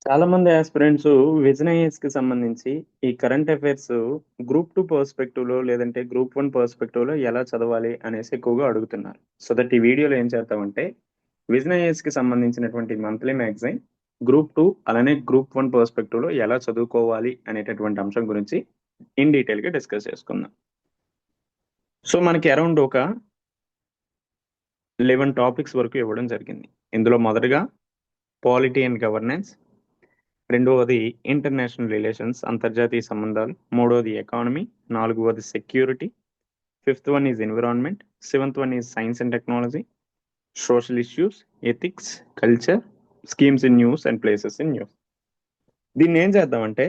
చాలా మంది aspirants vision ఐఏఎస్‌కి సంబంధించి ఈ కరెంట్ అఫైర్స్ గ్రూప్ 2 పర్స్పెక్టివ్‌లో లేదంటే గ్రూప్ 1 పర్స్పెక్టివ్‌లో ఎలా చదవాలి అనేసి ఎక్కువగా అడుగుతున్నారు. సో దట్ ఈ వీడియోలో ఏం చేద్దామంటే విజన్ ఐఏఎస్‌కి సంబంధించినటువంటి మంత్లీ మ్యాగజైన్ గ్రూప్ 2 అలానే గ్రూప్ 1 పర్స్పెక్టివ్‌లో ఎలా చదువుకోవాలి అనేటటువంటి అంశం గురించి ఇన్ డీటెయిల్‌గా డిస్కస్ చేసుకుందాం. సో మనకి అరౌండ్ ఒక 11 టాపిక్స్ వరకు ఇవ్వడం జరిగింది. ఇందులో మొదటగా పాలిటీ అండ్ గవర్నెన్స్, రెండవది ఇంటర్నేషనల్ రిలేషన్స్ అంతర్జాతీయ సంబంధాలు, మూడవది ఎకానమీ, నాలుగవది security, fifth one is environment, seventh one is science and technology, social issues, ethics, culture, schemes in news and places in news. దీన్ని ఏం చేద్దామంటే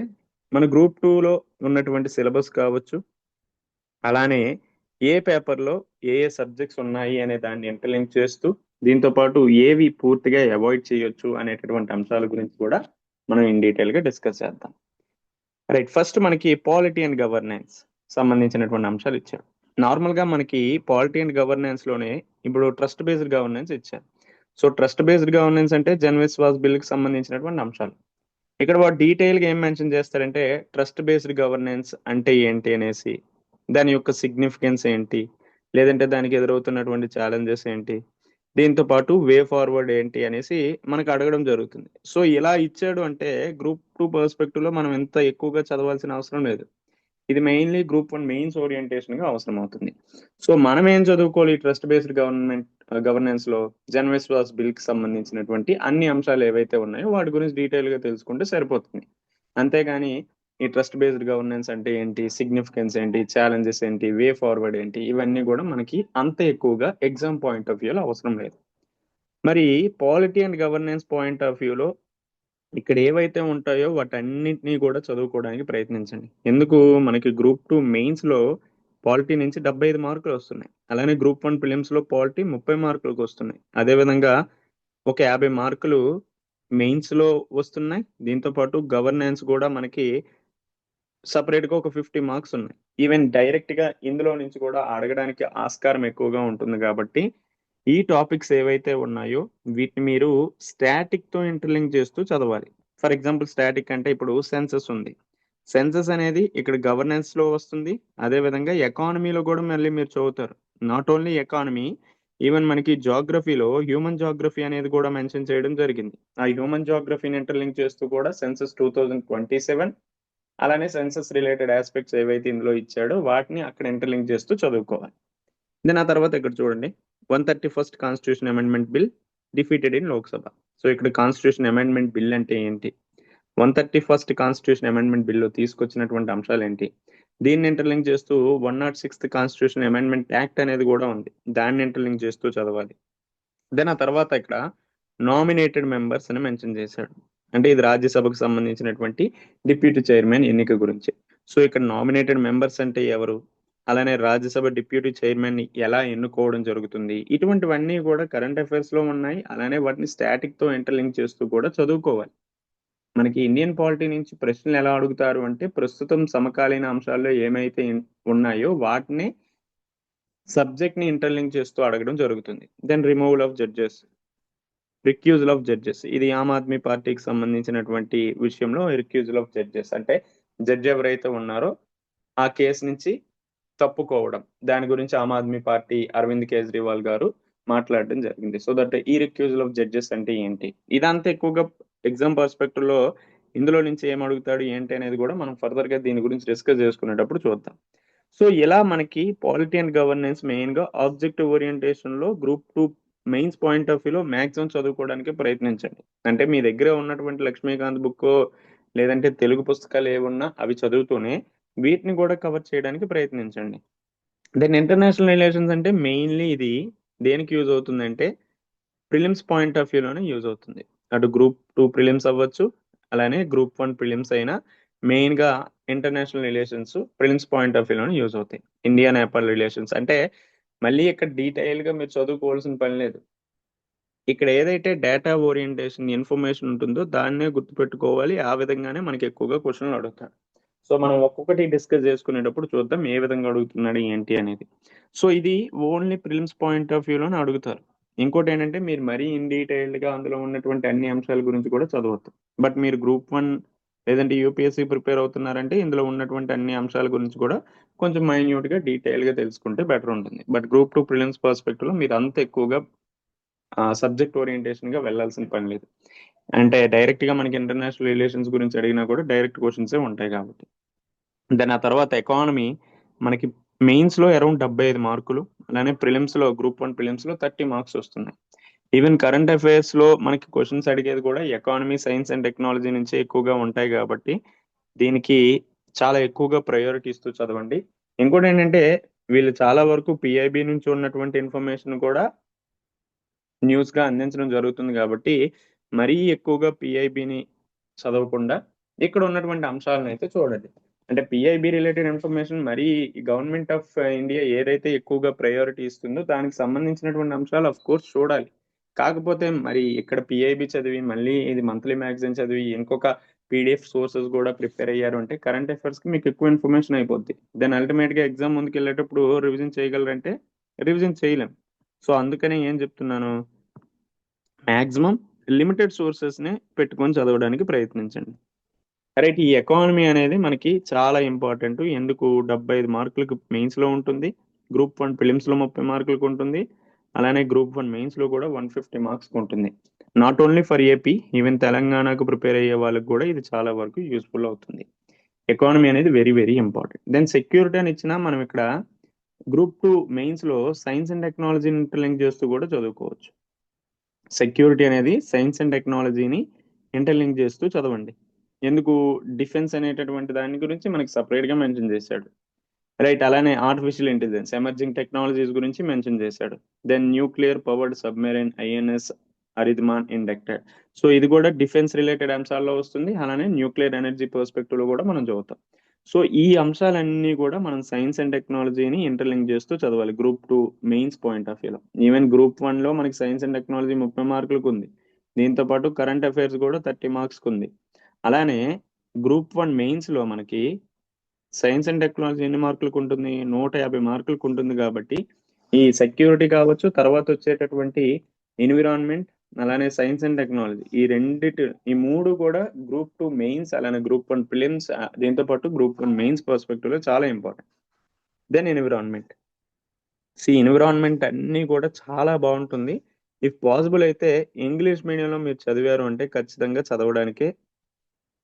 మన గ్రూప్ 2లో ఉన్నటువంటి సిలబస్ కావచ్చు, అలానే ఏ పేపర్లో ఏ ఏ సబ్జెక్ట్స్ ఉన్నాయి అనే దాన్ని ఇంటర్లింక్ చేస్తూ దీంతో పాటు ఏవి పూర్తిగా అవాయిడ్ చేయొచ్చు అనేటటువంటి అంశాల గురించి కూడా మనం ఇన్ డీటెయిల్గా డిస్కస్ చేద్దాం. రైట్, ఫస్ట్ మనకి పాలిటీ అండ్ గవర్నెన్స్ సంబంధించినటువంటి అంశాలు ఇచ్చారు. నార్మల్గా మనకి పాలిటీ అండ్ గవర్నెన్స్ లోనే ఇప్పుడు ట్రస్ట్ బేస్డ్ గవర్నెన్స్ ఇచ్చారు. సో ట్రస్ట్ బేస్డ్ గవర్నెన్స్ అంటే జన్ విశ్వాస్ బిల్ కి సంబంధించినటువంటి అంశాలు. ఇక్కడ వాడు డీటెయిల్ గా ఏం మెన్షన్ చేస్తారంటే ట్రస్ట్ బేస్డ్ గవర్నెన్స్ అంటే ఏంటి అనేసి, దాని యొక్క సిగ్నిఫికెన్స్ ఏంటి, లేదంటే దానికి ఎదురవుతున్నటువంటి ఛాలెంజెస్ ఏంటి, దీంతో పాటు వే ఫార్వర్డ్ ఏంటి అనేసి మనకు అడగడం జరుగుతుంది. సో ఇలా ఇచ్చాడు అంటే గ్రూప్ 2 పర్స్పెక్టివ్ లో మనం ఎంత ఎక్కువగా చదవాల్సిన అవసరం లేదు. ఇది మెయిన్లీ గ్రూప్ 1 మెయిన్స్ ఓరియంటేషన్ గా అవసరం అవుతుంది. సో మనం ఏం చదువుకోవాలి ట్రస్ట్ బేస్డ్ గవర్నెన్స్ లో జన్ విశ్వాస్ బిల్ కి సంబంధించినటువంటి అన్ని అంశాలు ఏవైతే ఉన్నాయో వాటి గురించి డీటెయిల్ గా తెలుసుకుంటే సరిపోతుంది. అంతేగాని ఈ ట్రస్ట్ బేస్డ్ గవర్నెన్స్ అంటే ఏంటి, సిగ్నిఫికెన్స్ ఏంటి, ఛాలెంజెస్ ఏంటి, వే ఫార్వర్డ్ ఏంటి, ఇవన్నీ కూడా మనకి అంత ఎక్కువగా ఎగ్జామ్ పాయింట్ ఆఫ్ వ్యూలో అవసరం లేదు. మరి polity and governance point of వ్యూలో ఇక్కడ ఏవైతే ఉంటాయో వాటన్నిటిని కూడా చదువుకోవడానికి ప్రయత్నించండి. ఎందుకు, మనకి గ్రూప్ 2 మెయిన్స్ లో పాలిటీ నుంచి 75 మార్కులు వస్తున్నాయి. అలానే గ్రూప్ 1 ప్రిలిమ్స్ లో పాలిటీ 30 మార్కులకు వస్తున్నాయి. అదేవిధంగా ఒక 50 మార్కులు మెయిన్స్ లో వస్తున్నాయి. దీంతో పాటు గవర్నెన్స్ కూడా మనకి సపరేట్ గా ఒక 50 మార్క్స్ ఉన్నాయి. ఈవెన్ డైరెక్ట్ గా ఇందులో నుంచి కూడా అడగడానికి ఆస్కారం ఎక్కువగా ఉంటుంది కాబట్టి ఈ టాపిక్స్ ఏవైతే ఉన్నాయో వీటిని మీరు స్టాటిక్ తో ఇంటర్లింక్ చేస్తూ చదవాలి. ఫర్ ఎగ్జాంపుల్ స్టాటిక్ అంటే ఇప్పుడు సెన్సస్ ఉంది. సెన్సస్ అనేది ఇక్కడ గవర్నెన్స్ లో వస్తుంది. అదే విధంగా ఎకానమీలో కూడా మళ్ళీ మీరు చదువుతారు. నాట్ ఓన్లీ ఎకానమీ, ఈవెన్ మనకి జాగ్రఫీలో హ్యూమన్ జాగ్రఫీ అనేది కూడా మెన్షన్ చేయడం జరిగింది. ఆ హ్యూమన్ జాగ్రఫీని ఇంటర్లింక్ చేస్తూ కూడా సెన్సస్ 2027 అలానే సెన్సస్ రిలేటెడ్ ఆస్పెక్ట్స్ ఏవైతే ఇందులో ఇచ్చాడో వాటిని అక్కడ ఇంటర్లింక్ చేస్తూ చదువుకోవాలి. దెన్ ఆ తర్వాత ఇక్కడ చూడండి, 131st constitution amendment bill defeated in Lok Sabha. So ఇక్కడ కాన్స్టిట్యూషన్ అమెండ్మెంట్ బిల్ అంటే ఏంటి, 131st కాన్స్టిట్యూషన్ అమెండ్మెంట్ బిల్లో తీసుకొచ్చినటువంటి అంశాలు ఏంటి, దీన్ని ఇంటర్లింక్ చేస్తూ 106th కాన్స్టిట్యూషన్ అమెండ్మెంట్ యాక్ట్ అనేది కూడా ఉంది, దాన్ని ఇంటర్లింక్ చేస్తూ చదవాలి. దెన్ ఆ తర్వాత ఇక్కడ నామినేటెడ్ మెంబర్స్ అని మెన్షన్ చేశాడు. అంటే ఇది రాజ్యసభకు సంబంధించినటువంటి డిప్యూటీ చైర్మన్ ఎన్నిక గురించి. సో ఇక్కడ నామినేటెడ్ మెంబర్స్ అంటే ఎవరు, అలానే రాజ్యసభ డిప్యూటీ చైర్మన్ ని ఎలా ఎన్నుకోవడం జరుగుతుంది, ఇటువంటివన్నీ కూడా కరెంట్ అఫైర్స్ లో ఉన్నాయి. అలానే వాటిని స్టాటిక్ తో ఇంటర్లింక్ చేస్తూ కూడా చదువుకోవాలి. మనకి ఇండియన్ పాలిటీ నుంచి ప్రశ్నలు ఎలా అడుగుతారు అంటే ప్రస్తుతం సమకాలీన అంశాల్లో ఏమైతే ఉన్నాయో వాటిని సబ్జెక్ట్ ని ఇంటర్లింక్ చేస్తూ అడగడం జరుగుతుంది. Then removal of judges, recusal of judges, ఇది ఆమ్ ఆద్మీ పార్టీకి సంబంధించినటువంటి విషయంలో రిక్యూజల్ ఆఫ్ జడ్జెస్ అంటే జడ్జి ఎవరైతే ఉన్నారో ఆ కేసు నుంచి తప్పుకోవడం, దాని గురించి ఆమ్ ఆద్మీ పార్టీ అరవింద్ కేజ్రీవాల్ గారు మాట్లాడడం జరిగింది. సో దట్ ఈ రిక్యూజల్ ఆఫ్ జడ్జెస్ అంటే ఏంటి, ఇదంతా ఎక్కువగా ఎగ్జామ్ పర్స్పెక్టివ్ లో ఇందులో నుంచి ఏం అడుగుతాడు ఏంటి అనేది కూడా మనం ఫర్దర్ గా దీని గురించి డిస్కస్ చేసుకునేటప్పుడు చూద్దాం. సో ఇలా మనకి పాలిటీ అండ్ గవర్నెన్స్ మెయిన్ గా ఆబ్జెక్టివ్ ఓరియంటేషన్ లో గ్రూప్ 2 మెయిన్స్ పాయింట్ ఆఫ్ వ్యూలో మాక్సిమం చదువుకోవడానికి ప్రయత్నించండి. అంటే మీ దగ్గర ఉన్నటువంటి లక్ష్మీకాంత్ బుక్ లేదంటే తెలుగు పుస్తకాలు ఏమున్నా అవి చదువుతూనే వీటిని కూడా కవర్ చేయడానికి ప్రయత్నించండి. దెన్ ఇంటర్నేషనల్ రిలేషన్స్ అంటే మెయిన్లీ ఇది దేనికి యూజ్ అవుతుందంటే ప్రిలిమ్స్ పాయింట్ ఆఫ్ వ్యూలోనే యూజ్ అవుతుంది. అటు గ్రూప్ 2 ప్రిలిమ్స్ అవ్వచ్చు, అలానే గ్రూప్ 1 ప్రిలిమ్స్ అయినా మెయిన్ గా international relations prelims point of వ్యూలోనే యూజ్ అవుతాయి. ఇండియా నేపాల్ రిలేషన్స్ అంటే మళ్ళీ ఇక్కడ డీటెయిల్ గా మీరు చదువుకోవాల్సిన పని లేదు. ఇక్కడ ఏదైతే డేటా ఓరియంటేషన్ ఇన్ఫర్మేషన్ ఉంటుందో దాన్నే గుర్తుపెట్టుకోవాలి. ఆ విధంగానే మనకి ఎక్కువగా క్వశ్చన్లు అడుగుతారు. సో మనం ఒక్కొక్కటి డిస్కస్ చేసుకునేటప్పుడు చూద్దాం ఏ విధంగా అడుగుతున్నాడు ఏంటి అనేది. సో ఇది ఓన్లీ ప్రిలిమ్స్ పాయింట్ ఆఫ్ వ్యూలోనే అడుగుతారు. ఇంకోటి ఏంటంటే మీరు మరీ ఇన్ డీటెయిల్డ్గా అందులో ఉన్నటువంటి అన్ని అంశాల గురించి కూడా చదవద్దు. బట్ మీరు గ్రూప్ 1 లేదంటే యూపీఎస్సీ ప్రిపేర్ అవుతున్నారంటే ఇందులో ఉన్నటువంటి అన్ని అంశాల గురించి కూడా కొంచెం మైన్యూట్గా డీటెయిల్గా తెలుసుకుంటే బెటర్ ఉంటుంది. బట్ గ్రూప్ 2 ప్రిలిమ్స్ పర్స్పెక్టివ్లో మీరు అంత ఎక్కువగా సబ్జెక్ట్ ఓరియంటేషన్గా వెళ్ళాల్సిన పని లేదు. అంటే డైరెక్ట్గా మనకి ఇంటర్నేషనల్ రిలేషన్స్ గురించి అడిగినా కూడా డైరెక్ట్ క్వశ్చన్సే ఉంటాయి కాబట్టి. దెన్ ఆ తర్వాత ఎకానమీ మనకి మెయిన్స్లో అరౌండ్ 75 మార్కులు, అలానే ప్రిలిమ్స్లో గ్రూప్ 1 ప్రిలిమ్స్లో 30 మార్క్స్ వస్తున్నాయి. ఈవెన్ కరెంట్ అఫైర్స్లో మనకి క్వశ్చన్స్ అడిగేది కూడా ఎకానమీ, సైన్స్ అండ్ టెక్నాలజీ నుంచి ఎక్కువగా ఉంటాయి కాబట్టి దీనికి చాలా ఎక్కువగా ప్రయారిటీ ఇస్తూ చదవండి. ఇంకోటి ఏంటంటే వీళ్ళు చాలా వరకు పిఐబి నుంచి ఉన్నటువంటి ఇన్ఫర్మేషన్ కూడా న్యూస్గా అందించడం జరుగుతుంది కాబట్టి మరీ ఎక్కువగా పిఐబిని చదవకుండా ఇక్కడ ఉన్నటువంటి అంశాలను అయితే చూడండి. అంటే పిఐబి రిలేటెడ్ ఇన్ఫర్మేషన్ మరీ గవర్నమెంట్ ఆఫ్ ఇండియా ఏదైతే ఎక్కువగా ప్రయారిటీ ఇస్తుందో దానికి సంబంధించినటువంటి అంశాలు ఆఫ్ కోర్స్ చూడాలి. కాకపోతే మరి ఇక్కడ పిఐబి చదివి మళ్ళీ ఇది మంత్లీ మ్యాగజైన్ చదివి ఇంకొక పీడిఎఫ్ సోర్సెస్ కూడా ప్రిపేర్ అయ్యారు అంటే కరెంట్ అఫైర్స్కి మీకు ఎక్కువ ఇన్ఫర్మేషన్ అయిపోద్ది. దెన్ అల్టిమేట్గా ఎగ్జామ్ ముందుకు వెళ్ళేటప్పుడు రివిజన్ చేయగలరంటే రివిజన్ చేయలేం. సో అందుకనే ఏం చెప్తున్నాను, మ్యాక్సిమం లిమిటెడ్ సోర్సెస్ని పెట్టుకొని చదవడానికి ప్రయత్నించండి. రైట్, ఈ ఎకానమీ అనేది మనకి చాలా ఇంపార్టెంట్. ఎందుకు 75 మార్కులకు మెయిన్స్లో ఉంటుంది, గ్రూప్ 1 ప్రిలిమ్స్లో 30 మార్కులకు ఉంటుంది, అలానే గ్రూప్ 1 మెయిన్స్లో కూడా 150 మార్క్స్కి ఉంటుంది. Not only for AP, even తెలంగాణకు ప్రిపేర్ అయ్యే వాళ్ళకి కూడా ఇది చాలా వరకు యూస్ఫుల్ అవుతుంది. ఎకానమీ అనేది very very important. Then security అని ఇచ్చినా మనం ఇక్కడ గ్రూప్ 2 మెయిన్స్లో సైన్స్ అండ్ టెక్నాలజీని ఇంటర్లింక్ చేస్తూ కూడా చదువుకోవచ్చు. సెక్యూరిటీ అనేది సైన్స్ అండ్ టెక్నాలజీని ఇంటర్లింక్ చేస్తూ చదవండి. ఎందుకు, డిఫెన్స్ అనేటటువంటి దాని గురించి మనకి సపరేట్గా మెన్షన్ చేశాడు. రైట్, అలానే ఆర్టిఫిషియల్ ఇంటెలిజెన్స్, ఎమర్జింగ్ టెక్నాలజీస్ గురించి మెన్షన్ చేశాడు. Then nuclear powered submarine INS Aridhaman inducted. So ఇది కూడా డిఫెన్స్ రిలేటెడ్ అంశాల్లో వస్తుంది. అలానే న్యూక్లియర్ ఎనర్జీ పర్స్పెక్టివ్లో కూడా మనం చదువుతాం. సో ఈ అంశాలన్నీ కూడా మనం సైన్స్ అండ్ టెక్నాలజీని ఇంటర్లింక్ చేస్తూ చదవాలి గ్రూప్ 2 మెయిన్స్ పాయింట్ ఆఫ్ వ్యూలో. ఈవెన్ గ్రూప్ 1లో మనకి సైన్స్ అండ్ టెక్నాలజీ 30 మార్కులకు ఉంది. దీంతో పాటు కరెంట్ అఫైర్స్ కూడా 30 మార్క్స్కి ఉంది. అలానే గ్రూప్ 1 మెయిన్స్లో మనకి సైన్స్ అండ్ టెక్నాలజీ ఎన్ని మార్కులకు ఉంటుంది, 150 మార్కులకు ఉంటుంది. కాబట్టి ఈ సెక్యూరిటీ కావచ్చు, తర్వాత వచ్చేటటువంటి ఎన్విరాన్మెంట్, అలానే సైన్స్ అండ్ టెక్నాలజీ, ఈ మూడు కూడా గ్రూప్ 2 మెయిన్స్ అలానే గ్రూప్ 1 ప్రిలిమ్స్ దీంతో పాటు గ్రూప్ 1 మెయిన్స్ పర్స్పెక్టివ్లో చాలా ఇంపార్టెంట్. దెన్ ఎన్విరాన్మెంట్, ఎన్విరాన్మెంట్ అన్నీ కూడా చాలా బాగుంటుంది. ఇఫ్ పాసిబుల్ అయితే ఇంగ్లీష్ మీడియంలో మీరు చదివారు అంటే ఖచ్చితంగా చదవడానికే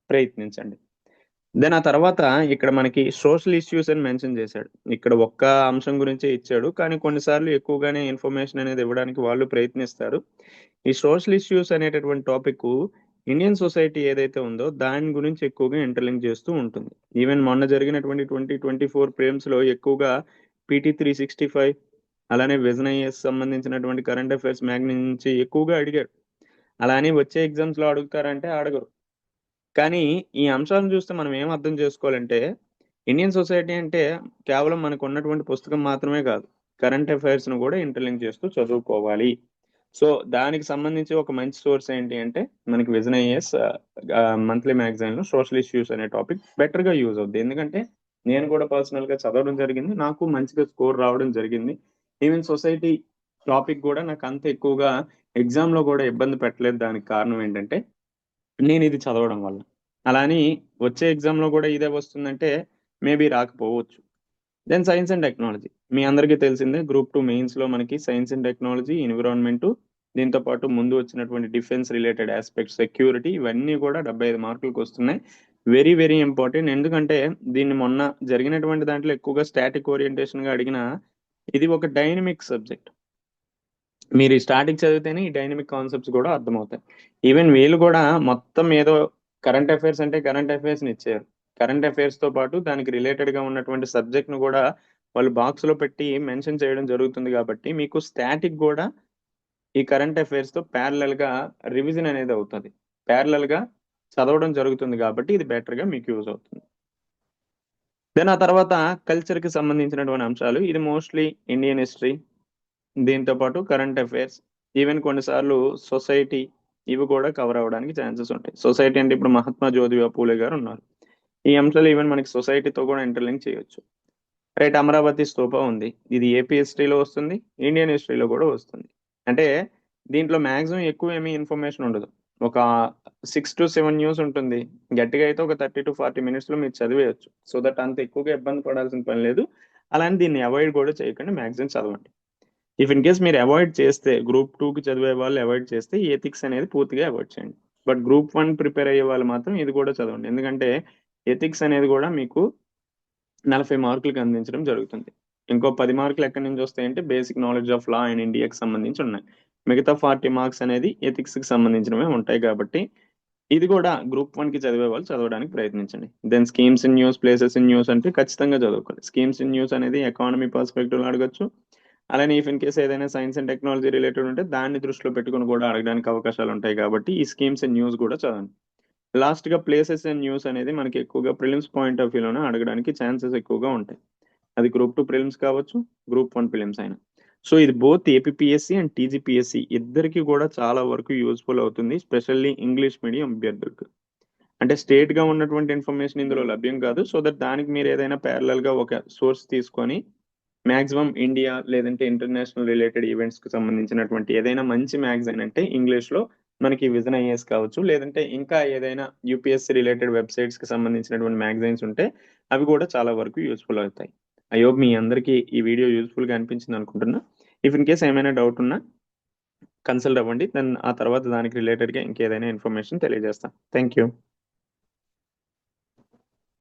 ప్రయత్నించండి. దెన్ ఆ తర్వాత ఇక్కడ మనకి సోషల్ ఇష్యూస్ అని మెన్షన్ చేశాడు. ఇక్కడ ఒక్క అంశం గురించే ఇచ్చాడు, కానీ కొన్నిసార్లు ఎక్కువగానే ఇన్ఫర్మేషన్ అనేది ఇవ్వడానికి వాళ్ళు ప్రయత్నిస్తారు. ఈ సోషల్ ఇష్యూస్ అనేటటువంటి టాపిక్ ఇండియన్ సొసైటీ ఏదైతే ఉందో దాని గురించి ఎక్కువగా ఇంటర్లింక్ చేస్తూ ఉంటుంది. ఈవెన్ మొన్న జరిగినటువంటి 2024 ప్రిలిమ్స్లో ఎక్కువగా పీటీ 365 అలానే విజన్ ఐఎస్ సంబంధించినటువంటి కరెంట్ అఫైర్స్ మ్యాగజైన్ నుంచి ఎక్కువగా అడిగాడు. అలా అని వచ్చే ఎగ్జామ్స్లో అడుగుతారంటే అడగరు. కానీ ఈ అంశాలను చూస్తే మనం ఏం అర్థం చేసుకోవాలంటే ఇండియన్ సొసైటీ అంటే కేవలం మనకు ఉన్నటువంటి పుస్తకం మాత్రమే కాదు, కరెంట్ అఫైర్స్ను కూడా ఇంటర్లింక్ చేస్తూ చదువుకోవాలి. సో దానికి సంబంధించి ఒక మంచి సోర్స్ ఏంటి అంటే మనకి విజన్ ఐఎస్ మంత్లీ మ్యాగజైన్లో సోషల్ ఇష్యూస్ అనే టాపిక్ బెటర్గా యూజ్ అవుద్ది. ఎందుకంటే నేను కూడా పర్సనల్గా చదవడం జరిగింది, నాకు మంచిగా స్కోర్ రావడం జరిగింది. ఈవెన్ సొసైటీ టాపిక్ కూడా నాకు అంత ఎక్కువగా ఎగ్జామ్లో కూడా ఇబ్బంది పెట్టలేదు. దానికి కారణం ఏంటంటే నేను ఇది చదవడం వల్ల. అలా అని వచ్చే ఎగ్జామ్లో కూడా ఇదే వస్తుందంటే మేబీ రాకపోవచ్చు. దెన్ సైన్స్ అండ్ టెక్నాలజీ మీ అందరికీ తెలిసిందే, గ్రూప్ 2 మెయిన్స్లో మనకి సైన్స్ అండ్ టెక్నాలజీ, ఎన్విరాన్మెంట్, దీంతో పాటు ముందు వచ్చినటువంటి డిఫెన్స్ రిలేటెడ్ ఆస్పెక్ట్, సెక్యూరిటీ, ఇవన్నీ కూడా 75 మార్కులకు వస్తున్నాయి. Very very important. ఎందుకంటే దీన్ని మొన్న జరిగినటువంటి దాంట్లో ఎక్కువగా స్టాటిక్ ఓరియంటేషన్గా అడిగిన ఇది ఒక డైనమిక్ సబ్జెక్ట్. మీరు ఈ స్టాటిక్ చదివితేనే ఈ డైనమిక్ కాన్సెప్ట్స్ కూడా అర్థమవుతాయి. ఈవెన్ వీళ్ళు కూడా మొత్తం ఏదో కరెంట్ అఫైర్స్ అంటే కరెంట్ అఫైర్స్ని ఇచ్చారు. కరెంట్ అఫైర్స్తో పాటు దానికి రిలేటెడ్గా ఉన్నటువంటి సబ్జెక్ట్ను కూడా వాళ్ళు బాక్స్లో పెట్టి మెన్షన్ చేయడం జరుగుతుంది. కాబట్టి మీకు స్టాటిక్ కూడా ఈ కరెంట్ అఫైర్స్తో ప్యారలల్గా రివిజన్ అనేది అవుతుంది, ప్యారలల్గా చదవడం జరుగుతుంది. కాబట్టి ఇది బెటర్గా మీకు యూజ్ అవుతుంది. దెన్ ఆ తర్వాత కల్చర్కి సంబంధించినటువంటి అంశాలు, ఇది మోస్ట్లీ ఇండియన్ హిస్టరీ, దీంతో పాటు కరెంట్ అఫైర్స్, ఈవెన్ కొన్నిసార్లు సొసైటీ, ఇవి కూడా కవర్ అవ్వడానికి ఛాన్సెస్ ఉంటాయి. సొసైటీ అంటే ఇప్పుడు మహాత్మా జ్యోతిబా పూలే గారు ఉన్నారు, ఈ అంశాలు ఈవెన్ మనకి సొసైటీతో కూడా ఇంటర్లింక్ చేయొచ్చు. రైట్, అమరావతి స్తూప ఉంది, ఇది ఏపీ హిస్టరీలో వస్తుంది, ఇండియన్ హిస్టరీలో కూడా వస్తుంది. అంటే దీంట్లో మాక్సిమం ఎక్కువ ఏమీ ఇన్ఫర్మేషన్ ఉండదు. ఒక 6-7 న్యూస్ ఉంటుంది. గట్టిగా అయితే ఒక 30-40 మినిట్స్‌లో మీరు చదివేయొచ్చు. సో దట్ అంత ఎక్కువగా ఇబ్బంది పడాల్సిన పని లేదు. అలానే దీన్ని అవాయిడ్ కూడా చేయకండి. మాక్సిమం చదవండి. ఇఫ్ ఇన్ కేస్ మీరు అవాయిడ్ చేస్తే గ్రూప్ 2కి చదివే వాళ్ళు అవాయిడ్ చేస్తే ఈ ఎథిక్స్ అనేది పూర్తిగా అవాయిడ్ చేయండి. బట్ గ్రూప్ 1 ప్రిపేర్ అయ్యే వాళ్ళు మాత్రం ఇది కూడా చదవండి. ఎందుకంటే ఎథిక్స్ అనేది కూడా మీకు 40 మార్కులకి అందించడం జరుగుతుంది. ఇంకో 10 మార్కులు ఎక్కడి నుంచి వస్తాయంటే basic knowledge of law and ఇండియాకి సంబంధించి ఉన్నాయి. మిగతా 40 మార్క్స్ అనేది ఎథిక్స్‌కి సంబంధించినవే ఉంటాయి కాబట్టి ఇది కూడా గ్రూప్ 1కి చదివే వాళ్ళు చదవడానికి ప్రయత్నించండి. Then schemes in news, places in news అంటే ఖచ్చితంగా చదువుకోవాలి. స్కీమ్స్ ఇన్ న్యూస్ అనేది ఎకానమీ పర్స్పెక్టివ్‌లో అడగొచ్చు. అలానే ఇఫ్ ఇన్ కేస్ ఏదైనా సైన్స్ అండ్ టెక్నాలజీ రిలేటెడ్ ఉంటే దాన్ని దృష్టిలో పెట్టుకొని కూడా అడగడానికి అవకాశాలు ఉంటాయి కాబట్టి ఈ స్కీమ్స్ అండ్ న్యూస్ కూడా చదవండి. లాస్ట్ గా ప్లేసెస్ అండ్ న్యూస్ అనేది మనకి ఎక్కువగా ప్రిలిమ్స్ పాయింట్ ఆఫ్ వ్యూలోనే అడగడానికి ఛాన్సెస్ ఎక్కువగా ఉంటాయి. అది గ్రూప్ 2 ప్రిలిమ్స్ కావచ్చు, గ్రూప్ 1 ప్రిలిమ్స్ అయినా. సో ఇది బోత్ ఏపీపీఎస్సీ అండ్ టీజీపీఎస్సీ ఇద్దరికి కూడా చాలా వరకు యూస్ఫుల్ అవుతుంది. స్పెషల్లీ ఇంగ్లీష్ మీడియం అభ్యర్థులకు. అంటే స్టేట్ గా ఉన్నటువంటి ఇన్ఫర్మేషన్ ఇందులో లభ్యం కాదు. సో దట్ దానికి మీరు ఏదైనా ప్యారలల్ గా ఒక సోర్స్ తీసుకొని మాక్సిమం ఇండియా లేదంటే ఇంటర్నేషనల్ రిలేటెడ్ ఈవెంట్స్ కి సంబంధించినటువంటి ఏదైనా మంచి మ్యాగజైన్ అంటే ఇంగ్లీష్ లో మనకి విజన్ ఐఏఎస్ కావచ్చు, లేదంటే ఇంకా ఏదైనా యూపీఎస్సీ రిలేటెడ్ వెబ్సైట్స్ కి సంబంధించినటువంటి మ్యాగజైన్స్ ఉంటే అవి కూడా చాలా వరకు యూస్ఫుల్ అవుతాయి. ఐ హోప్ మీ అందరికీ ఈ వీడియో యూస్ఫుల్ గా అనిపించింది అనుకుంటున్నా. ఇఫ్ ఇన్ కేస్ ఏమైనా డౌట్ ఉన్నా కన్సల్ట్ అవ్వండి. దెన్ ఆ తర్వాత దానికి రిలేటెడ్ గా ఇంకేదైనా ఇన్ఫర్మేషన్ తెలియజేస్తాను. Thank you.